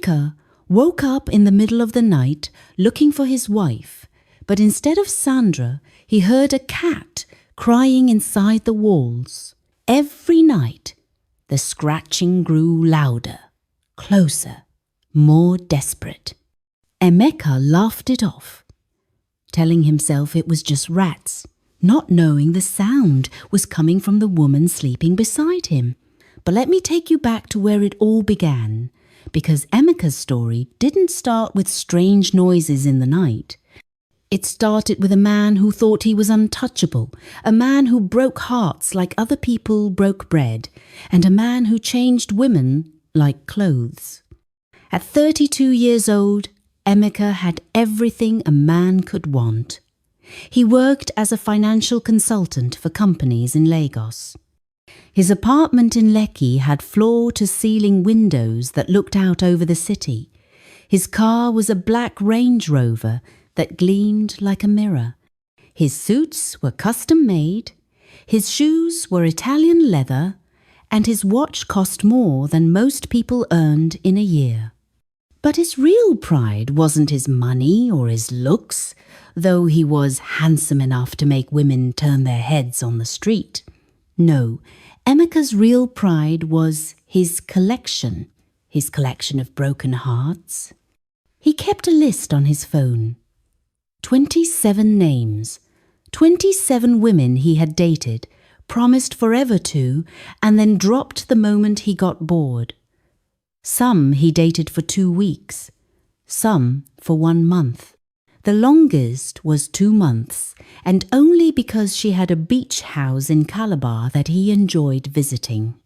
Emeka woke up in the middle of the night looking for his wife, but instead of Sandra, he heard a cat crying inside the walls. Every night, the scratching grew louder, closer, more desperate. Emeka laughed it off, telling himself it was just rats, not knowing the sound was coming from the woman sleeping beside him. But let me take you back to where it all began, because Emeka's story didn't start with strange noises in the night. It started with a man who thought he was untouchable, a man who broke hearts like other people broke bread, and a man who changed women like clothes. At 32 years old, Emeka had everything a man could want. He worked as a financial consultant for companies in Lagos. His apartment in Lekki had floor-to-ceiling windows that looked out over the city. His car was a black Range Rover that gleamed like a mirror. His suits were custom-made, his shoes were Italian leather, and his watch cost more than most people earned in a year. But his real pride wasn't his money or his looks, though he was handsome enough to make women turn their heads on the street. No, Emeka's real pride was his collection of broken hearts. He kept a list on his phone. 27 names, 27 women he had dated, promised forever to, and then dropped the moment he got bored. Some he dated for 2 weeks, some for 1 month. The longest was 2 months, and only because she had a beach house in Calabar that he enjoyed visiting.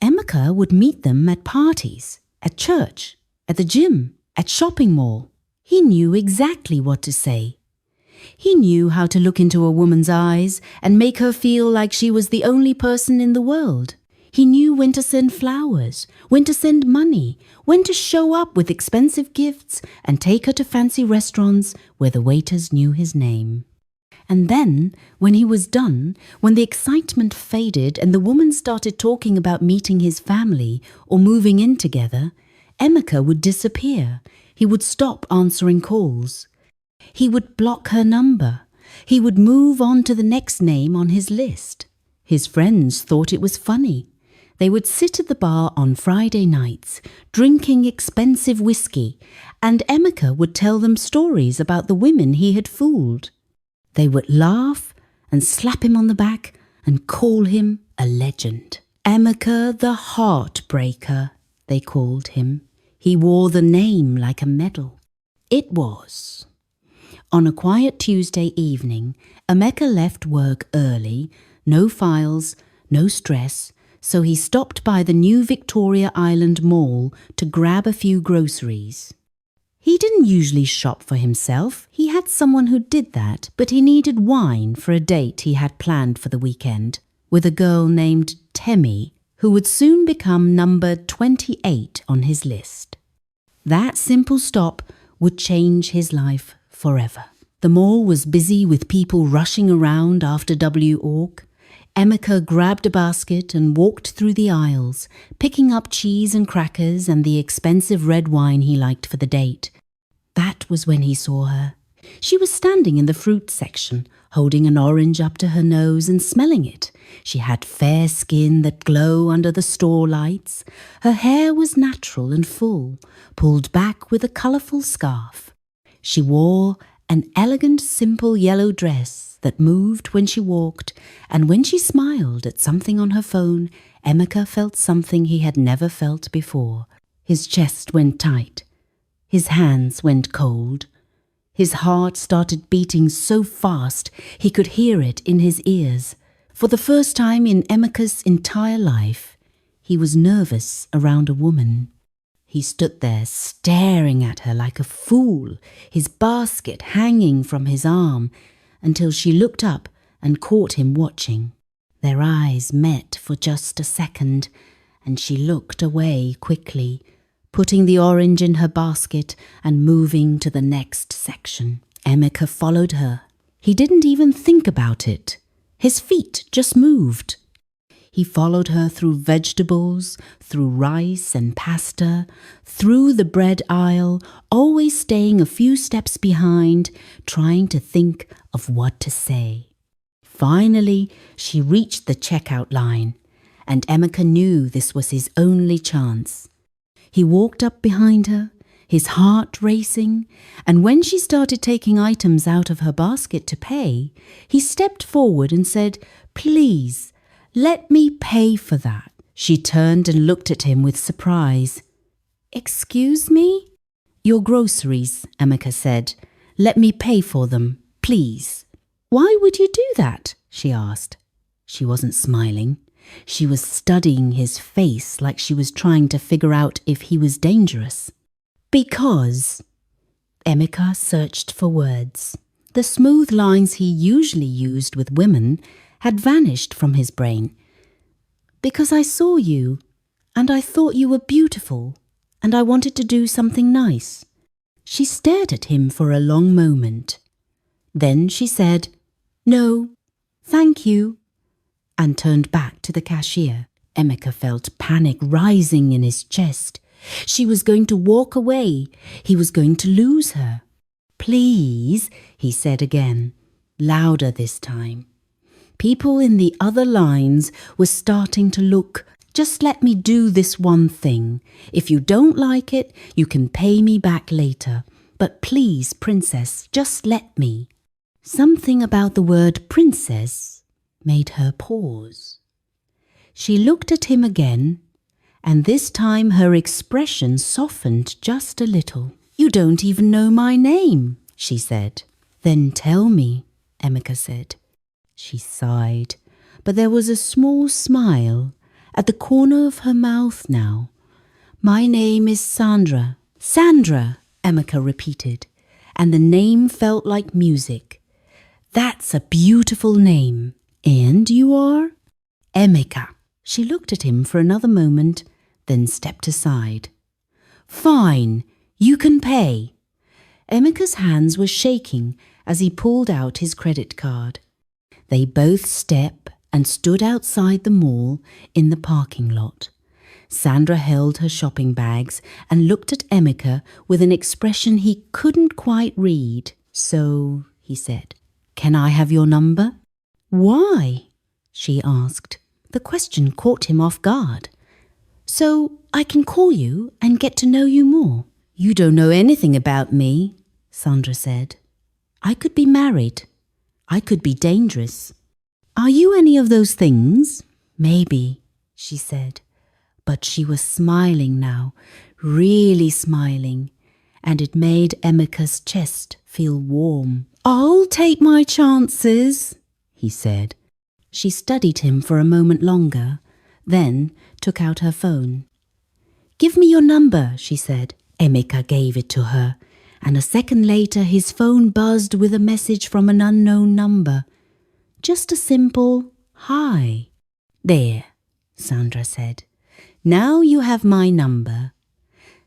Emeka would meet them at parties, at church, at the gym, at shopping mall. He knew exactly what to say. He knew how to look into a woman's eyes and make her feel like she was the only person in the world. He knew when to send flowers, when to send money, when to show up with expensive gifts and take her to fancy restaurants where the waiters knew his name. And then, when he was done, when the excitement faded and the woman started talking about meeting his family or moving in together, Emeka would disappear. He would stop answering calls. He would block her number. He would move on to the next name on his list. His friends thought it was funny. They would sit at the bar on Friday nights, drinking expensive whiskey, and Emeka would tell them stories about the women he had fooled. They would laugh and slap him on the back and call him a legend. Emeka the Heartbreaker, they called him. He wore the name like a medal. It was. On a quiet Tuesday evening, Emeka left work early, no files, no stress, so he stopped by the new Victoria Island Mall to grab a few groceries. He didn't usually shop for himself. He had someone who did that, but he needed wine for a date he had planned for the weekend with a girl named Temi, who would soon become number 28 on his list. That simple stop would change his life forever. The mall was busy with people rushing around after W. Ork. Emeka grabbed a basket and walked through the aisles, picking up cheese and crackers and the expensive red wine he liked for the date. That was when he saw her. She was standing in the fruit section, holding an orange up to her nose and smelling it. She had fair skin that glowed under the store lights. Her hair was natural and full, pulled back with a colourful scarf. She wore an elegant, simple yellow dress that moved when she walked, and when she smiled at something on her phone, Emeka felt something he had never felt before. His chest went tight. His hands went cold. His heart started beating so fast he could hear it in his ears. For the first time in Emeka's entire life, he was nervous around a woman. He stood there staring at her like a fool, his basket hanging from his arm, until she looked up and caught him watching. Their eyes met for just a second, and she looked away quickly, putting the orange in her basket and moving to the next section. Emeka followed her. He didn't even think about it. His feet just moved. He followed her through vegetables, through rice and pasta, through the bread aisle, always staying a few steps behind, trying to think of what to say. Finally, she reached the checkout line, and Emeka knew this was his only chance. He walked up behind her, his heart racing, and when she started taking items out of her basket to pay, he stepped forward and said, "Please, let me pay for that." She turned and looked at him with surprise. "Excuse me?" "Your groceries," Emeka said. "Let me pay for them, please." "Why would you do that?" she asked. She wasn't smiling. She was studying his face like she was trying to figure out if he was dangerous. "Because..." Emeka searched for words. The smooth lines he usually used with women had vanished from his brain. "Because I saw you, and I thought you were beautiful, and I wanted to do something nice." She stared at him for a long moment. Then she said, "No, thank you," and turned back to the cashier. Emeka felt panic rising in his chest. She was going to walk away. He was going to lose her. "Please," he said again, louder this time. People in the other lines were starting to look. "Just let me do this one thing. If you don't like it, you can pay me back later. But please, princess, just let me." Something about the word princess made her pause. She looked at him again, and this time her expression softened just a little. "You don't even know my name," she said. "Then tell me," Emeka said. She sighed, but there was a small smile at the corner of her mouth now. "My name is Sandra." "Sandra," Emeka repeated, and the name felt like music. "That's a beautiful name. And you are?" "Emeka." She looked at him for another moment, then stepped aside. "Fine, you can pay." Emeka's hands were shaking as he pulled out his credit card. They both stepped and stood outside the mall in the parking lot. Sandra held her shopping bags and looked at Emeka with an expression he couldn't quite read. "So," he said, "can I have your number?" "Why?" she asked. The question caught him off guard. "So I can call you and get to know you more." "You don't know anything about me," Sandra said. "I could be married. I could be dangerous. Are you any of those things?" "Maybe," she said. But she was smiling now, really smiling, and it made Emeka's chest feel warm. "I'll take my chances," he said. She studied him for a moment longer, then took out her phone. "Give me your number," she said. Emeka gave it to her, and a second later his phone buzzed with a message from an unknown number. Just a simple "Hi." "There," Sandra said. "Now you have my number."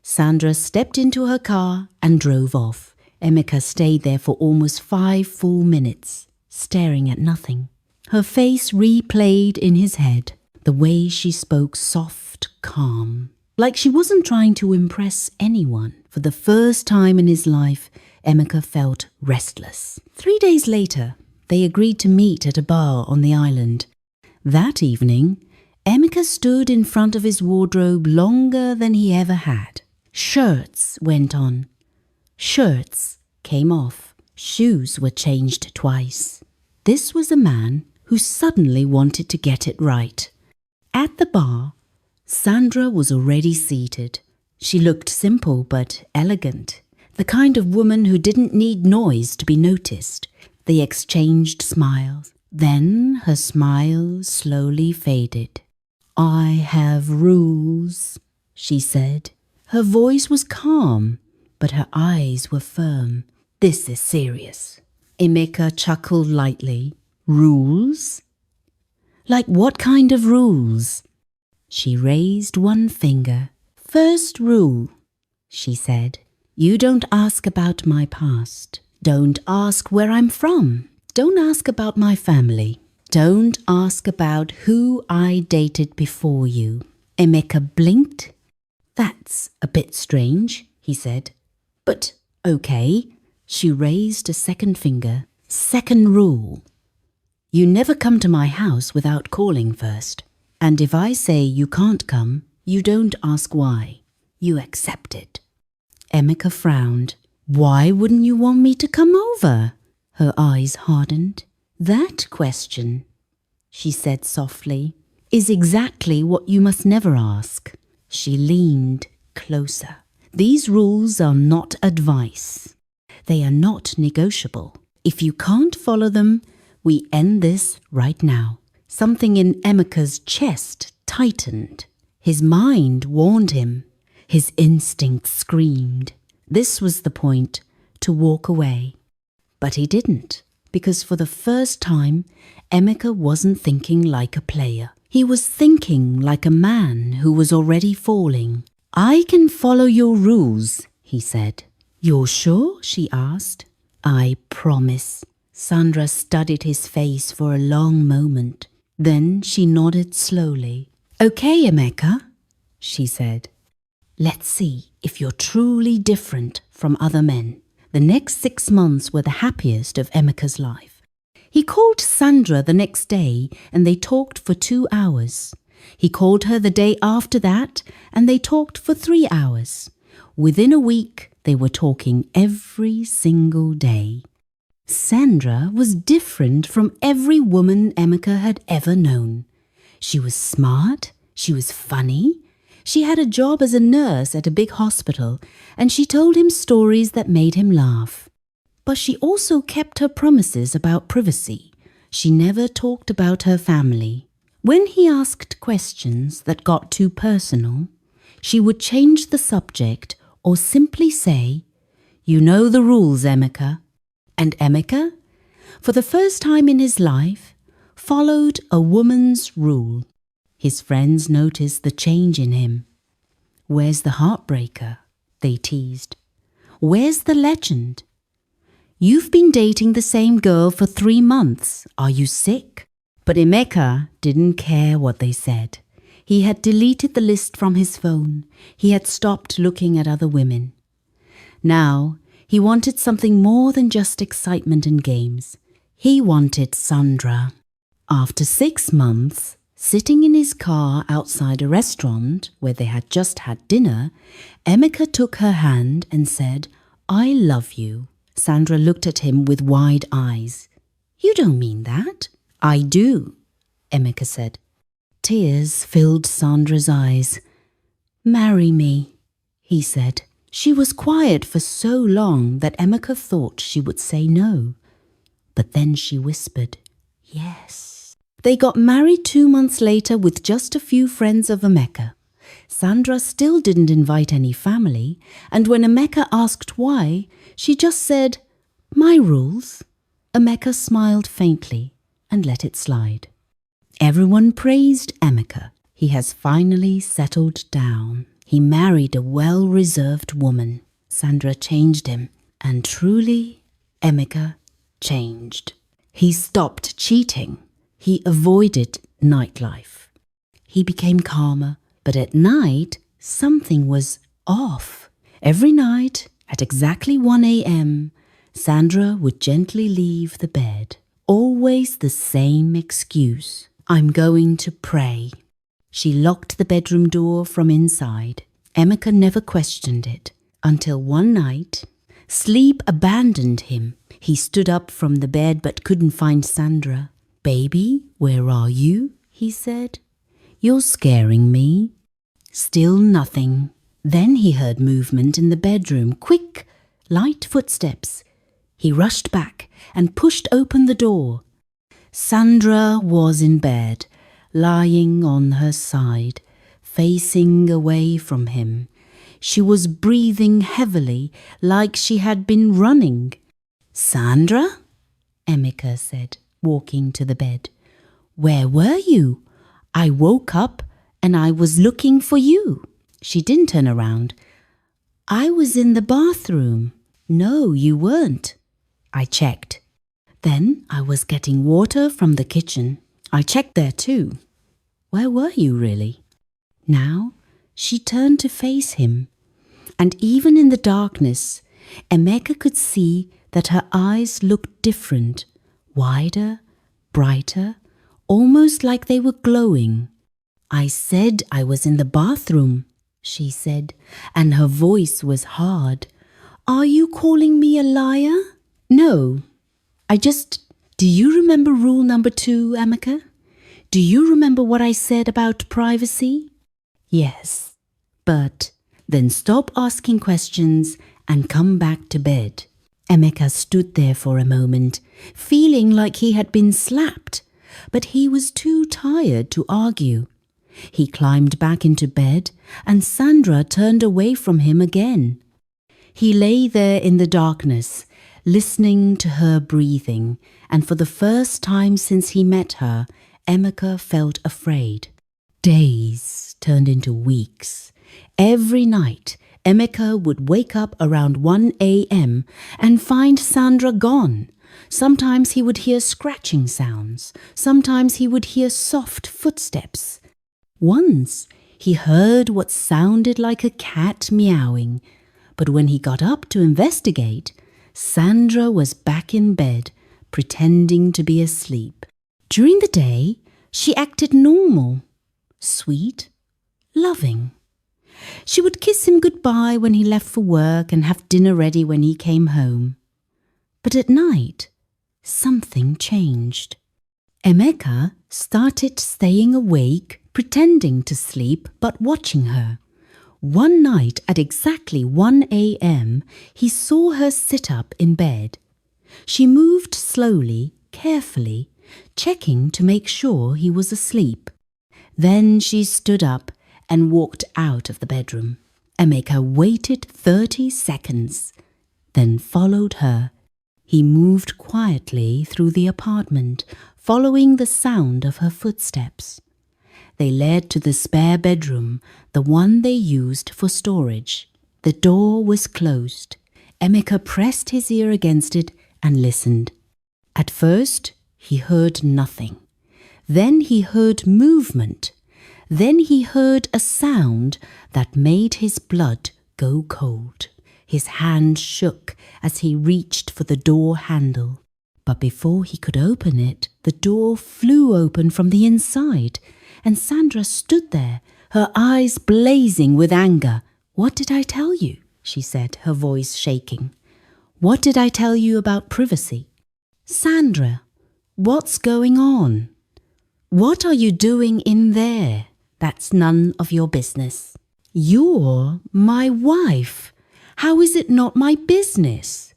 Sandra stepped into her car and drove off. Emeka stayed there for almost 5 full minutes, staring at nothing. Her face replayed in his head, the way she spoke soft, calm, like she wasn't trying to impress anyone. For the first time in his life, Emeka felt restless. 3 days later, they agreed to meet at a bar on the island. That evening, Emeka stood in front of his wardrobe longer than he ever had. Shirts went on. Shirts came off. Shoes were changed twice. This was a man who suddenly wanted to get it right. At the bar, Sandra was already seated. She looked simple but elegant, the kind of woman who didn't need noise to be noticed. They exchanged smiles. Then her smile slowly faded. "I have rules," she said. Her voice was calm, but her eyes were firm. "This is serious." Emeka chuckled lightly. "Rules? Like what kind of rules?" She raised one finger. "First rule," she said, "you don't ask about my past. Don't ask where I'm from. Don't ask about my family. Don't ask about who I dated before you. Emeka blinked. That's a bit strange, he said. But okay. She raised a second finger. Second rule. You never come to my house without calling first. And if I say you can't come, you don't ask why. You accept it. Emeka frowned. Why wouldn't you want me to come over? Her eyes hardened. That question, she said softly, is exactly what you must never ask. She leaned closer. These rules are not advice. They are not negotiable. If you can't follow them, we end this right now. Something in Emeka's chest tightened. His mind warned him. His instinct screamed. This was the point to walk away. But he didn't, because for the first time, Emeka wasn't thinking like a player. He was thinking like a man who was already falling. I can follow your rules, he said. You're sure? She asked. I promise. Sandra studied his face for a long moment. Then she nodded slowly. Okay, Emeka, she said. Let's see if you're truly different from other men. The next 6 months were the happiest of Emeka's life. He called Sandra the next day and they talked for 2 hours. He called her the day after that and they talked for 3 hours. Within a week, they were talking every single day. Sandra was different from every woman Emeka had ever known. She was smart, she was funny, she had a job as a nurse at a big hospital, and she told him stories that made him laugh. But she also kept her promises about privacy. She never talked about her family. When he asked questions that got too personal, she would change the subject or simply say, You know the rules, Emeka. And Emeka, for the first time in his life, followed a woman's rule. His friends noticed the change in him. Where's the heartbreaker? They teased. Where's the legend? You've been dating the same girl for 3 months. Are you sick? But Emeka didn't care what they said. He had deleted the list from his phone. He had stopped looking at other women. Now, he wanted something more than just excitement and games. He wanted Sandra. After 6 months, sitting in his car outside a restaurant where they had just had dinner, Emeka took her hand and said, I love you. Sandra looked at him with wide eyes. You don't mean that. I do, Emeka said. Tears filled Sandra's eyes. Marry me, he said. She was quiet for so long that Emeka thought she would say no. But then she whispered, yes. They got married 2 months later with just a few friends of Emeka. Sandra still didn't invite any family, and when Emeka asked why, she just said, My rules. Emeka smiled faintly and let it slide. Everyone praised Emeka. He has finally settled down. He married a well-reserved woman. Sandra changed him, and truly, Emeka changed. He stopped cheating. He avoided nightlife. He became calmer, but at night, something was off. Every night, at exactly 1 a.m., Sandra would gently leave the bed. Always the same excuse. I'm going to pray. She locked the bedroom door from inside. Emeka never questioned it, until one night, sleep abandoned him. He stood up from the bed but couldn't find Sandra. Baby, where are you? He said. You're scaring me. Still nothing. Then he heard movement in the bedroom. Quick, light footsteps. He rushed back and pushed open the door. Sandra was in bed, lying on her side, facing away from him. She was breathing heavily, like she had been running. Sandra? Emeka said, walking to the bed. Where were you? I woke up and I was looking for you. She didn't turn around. I was in the bathroom. No, you weren't. I checked. Then I was getting water from the kitchen. I checked there too. Where were you really? Now she turned to face him, and even in the darkness, Emeka could see that her eyes looked different, wider, brighter, almost like they were glowing. I said I was in the bathroom, she said, and her voice was hard. Are you calling me a liar? No, do you remember rule number 2, Emeka? Do you remember what I said about privacy? Yes, but then stop asking questions and come back to bed. Emeka stood there for a moment, feeling like he had been slapped, but he was too tired to argue. He climbed back into bed, and Sandra turned away from him again. He lay there in the darkness, listening to her breathing, and for the first time since he met her, Emeka felt afraid. Days turned into weeks. Every night, Emeka would wake up around 1 a.m. and find Sandra gone. Sometimes he would hear scratching sounds. Sometimes he would hear soft footsteps. Once, he heard what sounded like a cat meowing, but when he got up to investigate, Sandra was back in bed, pretending to be asleep. During the day, she acted normal, sweet, loving. She would kiss him goodbye when he left for work and have dinner ready when he came home. But at night, something changed. Emeka started staying awake, pretending to sleep but watching her. One night at exactly 1 a.m., he saw her sit up in bed. She moved slowly, carefully, checking to make sure he was asleep. Then she stood up and walked out of the bedroom. Emeka waited 30 seconds, then followed her. He moved quietly through the apartment, following the sound of her footsteps. They led to the spare bedroom, the one they used for storage. The door was closed. Emeka pressed his ear against it and listened. At first, he heard nothing. Then he heard movement. Then he heard a sound that made his blood go cold. His hand shook as he reached for the door handle. But before he could open it, the door flew open from the inside, and Sandra stood there, her eyes blazing with anger. "What did I tell you?" she said, her voice shaking. "What did I tell you about privacy? Sandra, what's going on? What are you doing in there? That's none of your business." "You're my wife. How is it not my business?"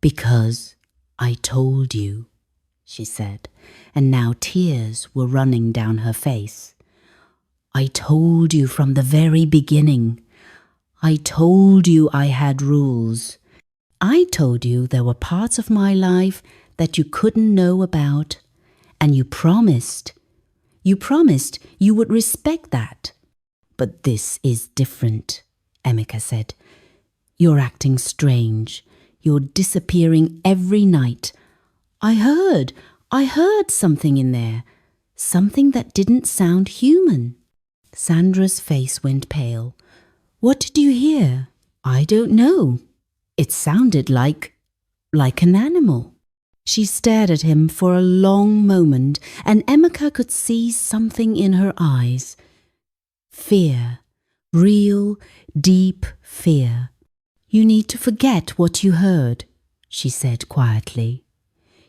"Because I told you," she said, and now tears were running down her face. "I told you from the very beginning. I told you I had rules. I told you there were parts of my life that you couldn't know about, and you promised you would respect that. But this is different," Emeka said. "You're acting strange. You're disappearing every night. I heard something in there, something that didn't sound human." Sandra's face went pale. "What did you hear?" "I don't know. It sounded like an animal." She stared at him for a long moment, and Emeka could see something in her eyes. Fear, real, deep fear. "You need to forget what you heard," she said quietly.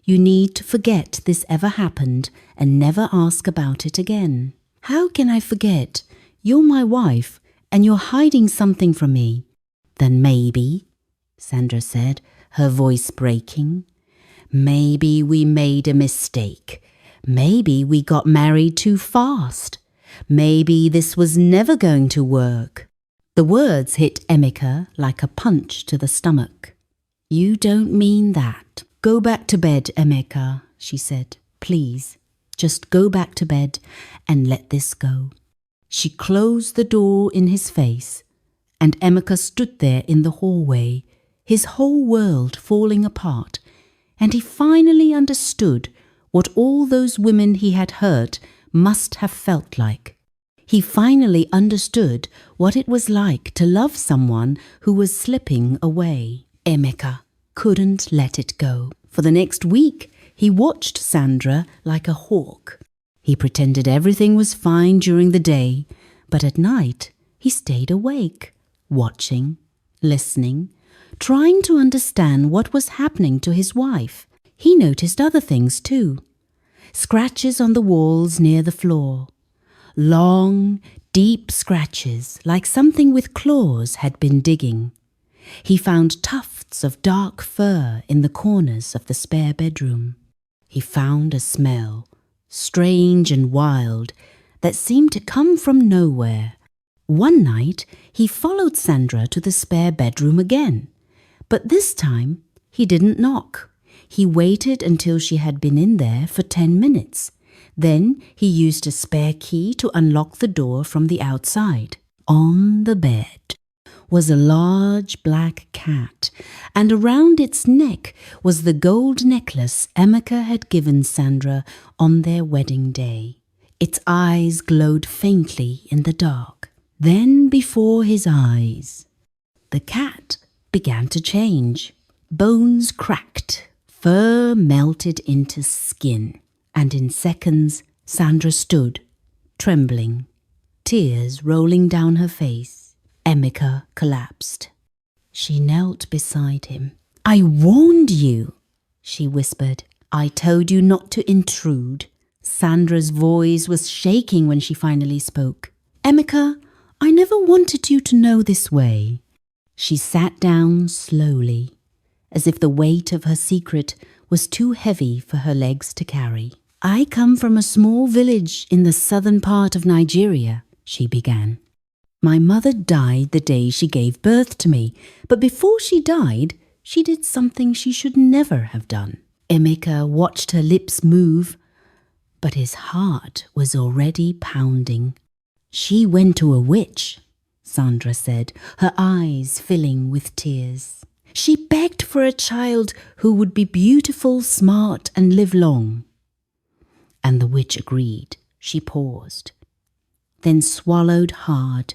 "You need to forget this ever happened and never ask about it again." "How can I forget? You're my wife, and you're hiding something from me." "Then maybe," Sandra said, her voice breaking, "maybe we made a mistake. Maybe we got married too fast. Maybe this was never going to work." The words hit Emeka like a punch to the stomach. "You don't mean that." "Go back to bed, Emeka," she said. "Please, just go back to bed and let this go." She closed the door in his face, and Emeka stood there in the hallway, his whole world falling apart, and he finally understood what all those women he had hurt must have felt like. He finally understood what it was like to love someone who was slipping away. Emeka couldn't let it go. For the next week, he watched Sandra like a hawk. He pretended everything was fine during the day, but at night he stayed awake, watching, listening, trying to understand what was happening to his wife. He noticed other things too. Scratches on the walls near the floor. Long, deep scratches like something with claws had been digging. He found tufts of dark fur in the corners of the spare bedroom. He found a smell, strange and wild, that seemed to come from nowhere. One night, he followed Sandra to the spare bedroom again. But this time, he didn't knock. He waited until she had been in there for 10 minutes. Then he used a spare key to unlock the door from the outside. On the bed was a large black cat, and around its neck was the gold necklace Emeka had given Sandra on their wedding day. Its eyes glowed faintly in the dark. Then before his eyes, the cat began to change. Bones cracked, fur melted into skin, and in seconds Sandra stood, trembling, tears rolling down her face. Emeka collapsed. She knelt beside him. "I warned you," she whispered. "I told you not to intrude." Sandra's voice was shaking when she finally spoke. "Emeka, I never wanted you to know this way." She sat down slowly, as if the weight of her secret was too heavy for her legs to carry. "I come from a small village in the southern part of Nigeria," she began. "My mother died the day she gave birth to me, but before she died, she did something she should never have done." Emeka watched her lips move, but his heart was already pounding. "She went to a witch," Sandra said, her eyes filling with tears. "She begged for a child who would be beautiful, smart, and live long." And the witch agreed. She paused, then swallowed hard.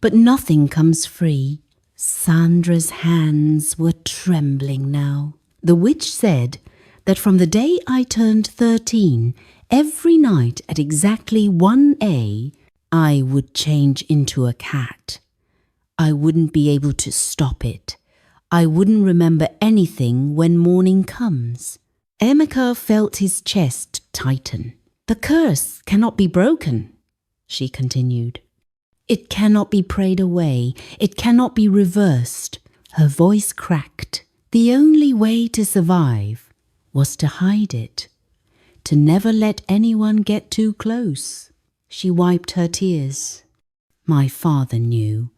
But nothing comes free. Sandra's hands were trembling now. "The witch said that from the day I turned 13, every night at exactly 1 a, I would change into a cat. I wouldn't be able to stop it. I wouldn't remember anything when morning comes." Emeka felt his chest tighten. "The curse cannot be broken," she continued. "It cannot be prayed away. It cannot be reversed." Her voice cracked. The only way to survive was to hide it, to never let anyone get too close. She wiped her tears. "My father knew.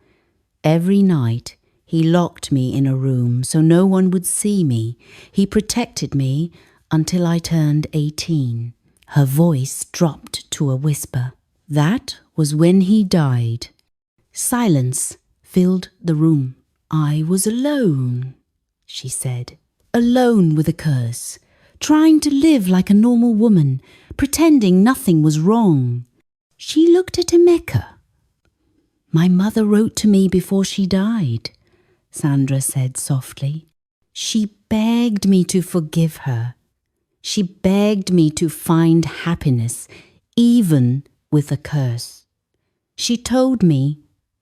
Every night he locked me in a room so no one would see me. He protected me until I turned 18. Her voice dropped to a whisper. "That was when he died." Silence filled the room. "I was alone," she said. "Alone with a curse, trying to live like a normal woman, pretending nothing was wrong." She looked at Emeka. "My mother wrote to me before she died," Sandra said softly. "She begged me to forgive her. She begged me to find happiness, even with a curse. She told me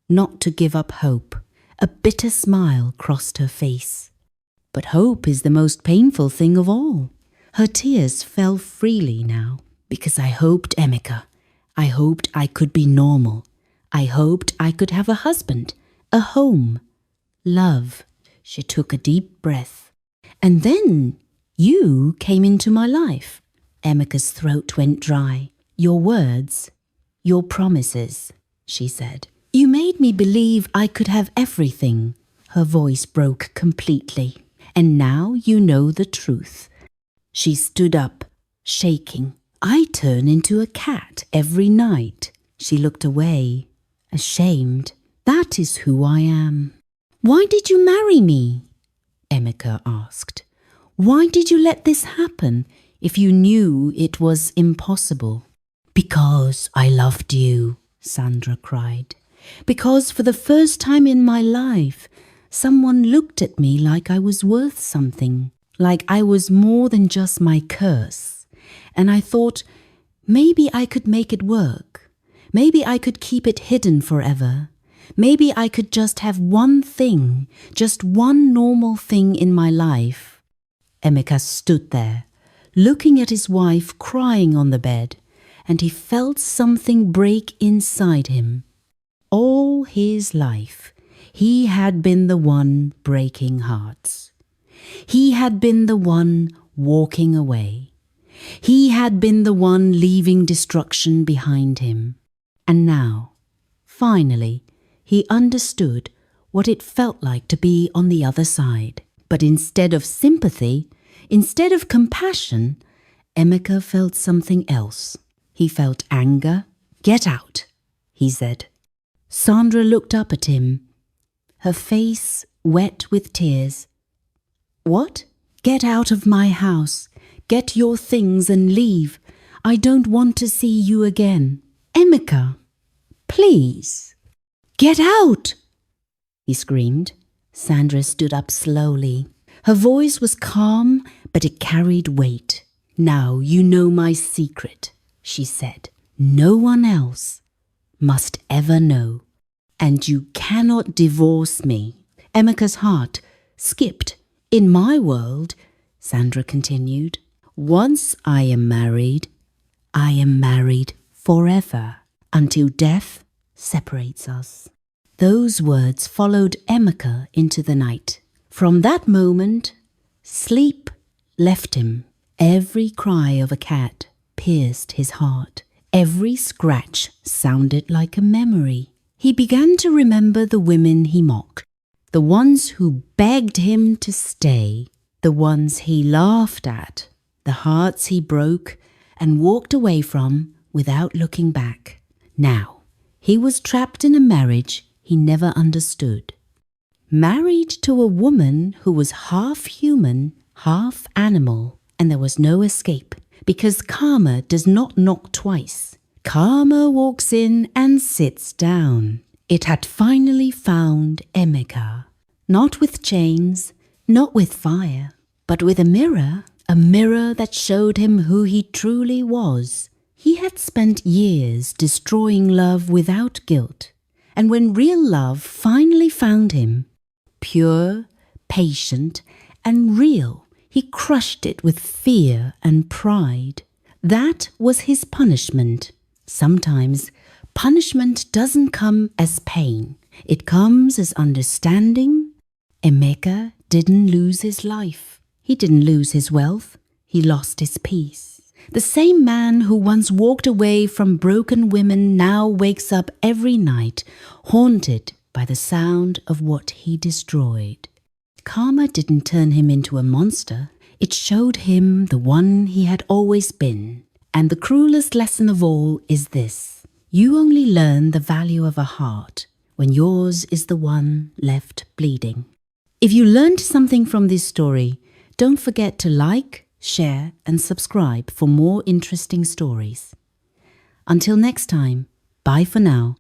not to give up hope." A bitter smile crossed her face. "But hope is the most painful thing of all." Her tears fell freely now. "Because I hoped, Emeka. I hoped I could be normal. I hoped I could have a husband, a home, love." She took a deep breath. "And then you came into my life." Emeka's throat went dry. "Your words, your promises," she said. "You made me believe I could have everything." Her voice broke completely. "And now you know the truth." She stood up, shaking. "I turn into a cat every night." She looked away, ashamed. "That is who I am." "Why did you marry me?" Emeka asked. Why did you let this happen if you knew it was impossible? Because I loved you, Sandra cried. Because for the first time in my life, someone looked at me like I was worth something, like I was more than just my curse. And I thought, maybe I could make it work. Maybe I could keep it hidden forever. Maybe I could just have one thing, just one normal thing in my life. Emeka stood there, looking at his wife crying on the bed, and he felt something break inside him. All his life, he had been the one breaking hearts. He had been the one walking away. He had been the one leaving destruction behind him. And now, finally, he understood what it felt like to be on the other side. But instead of sympathy, instead of compassion, Emeka felt something else. He felt anger. "Get out," he said. Sandra looked up at him, her face wet with tears. "What?" "Get out of my house. Get your things and leave. I don't want to see you again." "Emeka, please." "Get out!" he screamed. Sandra stood up slowly. Her voice was calm, but it carried weight. "Now you know my secret," she said. "No one else must ever know. And you cannot divorce me." Emeka's heart skipped. "In my world," Sandra continued, "once I am married forever, until death separates us." Those words followed Emeka into the night. From that moment, sleep left him. Every cry of a cat pierced his heart. Every scratch sounded like a memory. He began to remember the women he mocked, the ones who begged him to stay, the ones he laughed at, the hearts he broke and walked away from without looking back. Now, he was trapped in a marriage he never understood. Married to a woman who was half human, half animal, and there was no escape, because karma does not knock twice. Karma walks in and sits down. It had finally found Emeka, not with chains, not with fire, but with a mirror that showed him who he truly was. He had spent years destroying love without guilt, and when real love finally found him, pure, patient, and real, he crushed it with fear and pride. That was his punishment. Sometimes punishment doesn't come as pain. It comes as understanding. Emeka didn't lose his life. He didn't lose his wealth. He lost his peace. The same man who once walked away from broken women now wakes up every night, haunted by the sound of what he destroyed. Karma didn't turn him into a monster. It showed him the one he had always been. And the cruelest lesson of all is this: you only learn the value of a heart when yours is the one left bleeding. If you learned something from this story, don't forget to like, share, and subscribe for more interesting stories. Until next time, bye for now.